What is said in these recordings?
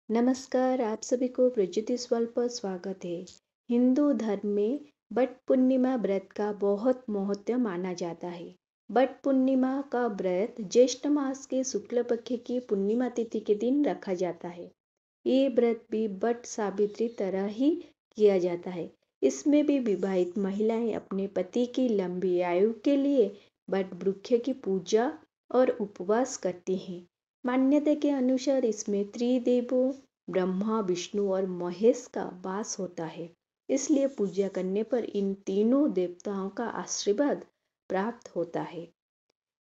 नमस्कार, आप सभी को प्रज्योतिष वर्ल्ड पर स्वागत है। हिंदू धर्म में बट पूर्णिमा व्रत का बहुत महत्व माना जाता है। बट पूर्णिमा का व्रत ज्येष्ठ मास के शुक्ल पक्ष की पूर्णिमा तिथि के दिन रखा जाता है। ये व्रत भी बट सावित्री तरह ही किया जाता है। इसमें भी विवाहित महिलाएं अपने पति की लंबी आयु के लिए बट वृक्ष की पूजा और उपवास करती हैं। मान्यता के अनुसार इसमें त्रिदेवों ब्रह्मा, विष्णु और महेश का वास होता है। इसलिए पूजा करने पर इन तीनों देवताओं का आशीर्वाद प्राप्त होता है।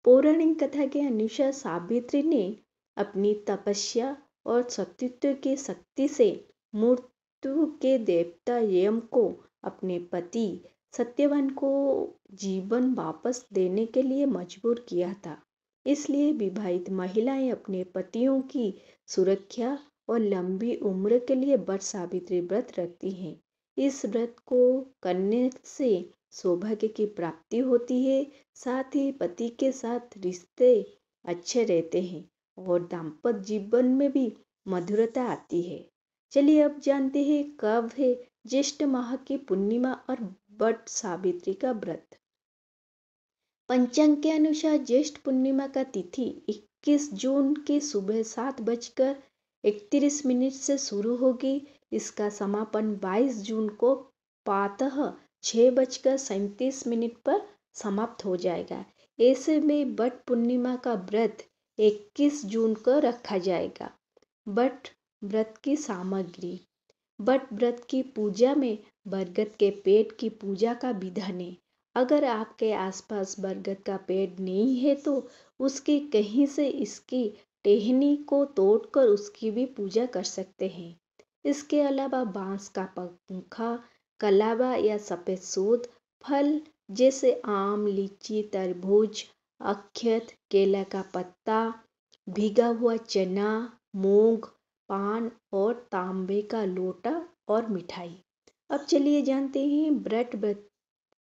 पौराणिक कथा के अनुसार सावित्री ने अपनी तपस्या और सतीत्व की शक्ति से मृत्यु के देवता यम को अपने पति सत्यवान को जीवन वापस देने के लिए मजबूर किया था। इसलिए विवाहित महिलाएं अपने पतियों की सुरक्षा और लंबी उम्र के लिए बट सावित्री व्रत रखती हैं। इस व्रत को करने से सौभाग्य की प्राप्ति होती है, साथ ही पति के साथ रिश्ते अच्छे रहते हैं और दाम्पत्य जीवन में भी मधुरता आती है। चलिए अब जानते हैं कब है ज्येष्ठ माह की पूर्णिमा और बट सावित्री का व्रत। पंचांग के अनुसार ज्येष्ठ पूर्णिमा का तिथि 21 जून की सुबह 7:31 से शुरू होगी। इसका समापन 22 जून को प्रातः 6:37 पर समाप्त हो जाएगा। ऐसे में बट पूर्णिमा का व्रत 21 जून को रखा जाएगा। बट व्रत की सामग्री। बट व्रत की पूजा में बरगद के पेड़ की पूजा का विधान है। अगर आपके आसपास बरगद का पेड़ नहीं है तो उसकी कहीं से इसकी टहनी को तोड़कर उसकी भी पूजा कर सकते हैं। इसके अलावा बांस का पंखा, कलावा या सफ़ेद सूद, फल जैसे आम, लीची, तरबूज, अक्षत, केला का पत्ता, भीगा हुआ चना, मूंग, पान और तांबे का लोटा और मिठाई। अब चलिए जानते हैं व्रत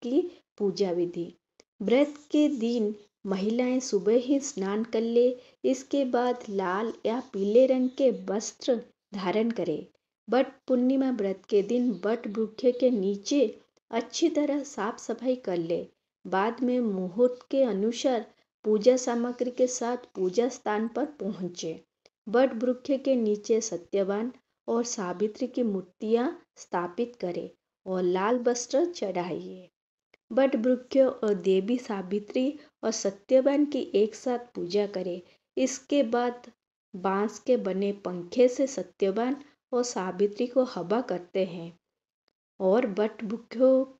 की पूजा विधि। व्रत के दिन महिलाएं सुबह ही स्नान कर ले। इसके बाद लाल या पीले रंग के वस्त्र धारण करें। बट पूर्णिमा व्रत के दिन बट वृक्ष के नीचे अच्छी तरह साफ सफाई कर ले। बाद में मुहूर्त के अनुसार पूजा सामग्री के साथ पूजा स्थान पर पहुँचे। बट वृक्ष के नीचे सत्यवान और सावित्री की मूर्तियां स्थापित करें और लाल वस्त्र चढ़ाइए। बट वृक्ष और देवी सावित्री और सत्यवान की एक साथ पूजा करें। इसके बाद बांस के बने पंखे से सत्यवान और सावित्री को हवा करते हैं और बट वृक्ष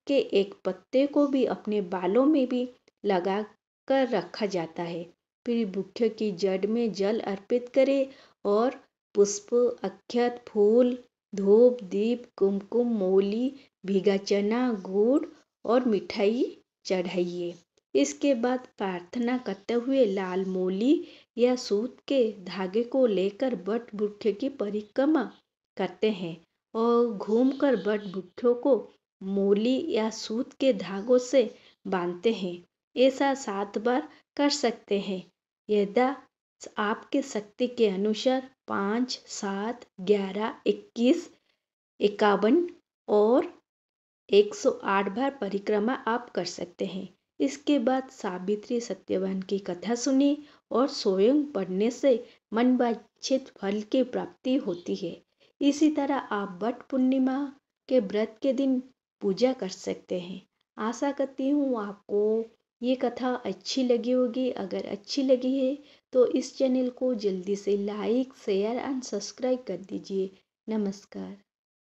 के एक पत्ते को भी अपने बालों में भी लगा कर रखा जाता है। फिर वृक्ष की जड़ में जल अर्पित करें और पुष्प, अक्षत, फूल, धूप, दीप, कुमकुम, मौली, भीगा चना, गुड़ और मिठाई चढ़ाइए। इसके बाद प्रार्थना करते हुए लाल मौली या सूत के धागे को लेकर बट वृक्ष की परिक्रमा करते हैं और घूमकर बट वृक्षों को मौली या सूत के धागों से बांधते हैं। ऐसा 7 बार कर सकते हैं। यदि आपके शक्ति के अनुसार 5, 7, 11, 21, 51 और 108 बार परिक्रमा आप कर सकते हैं। इसके बाद सावित्री सत्यवान की कथा सुनी और स्वयं पढ़ने से मनवांछित फल की प्राप्ति होती है। इसी तरह आप बट पूर्णिमा के व्रत के दिन पूजा कर सकते हैं। आशा करती हूँ आपको ये कथा अच्छी लगी होगी। अगर अच्छी लगी है तो इस चैनल को जल्दी से लाइक, शेयर एंड सब्सक्राइब कर दीजिए। नमस्कार।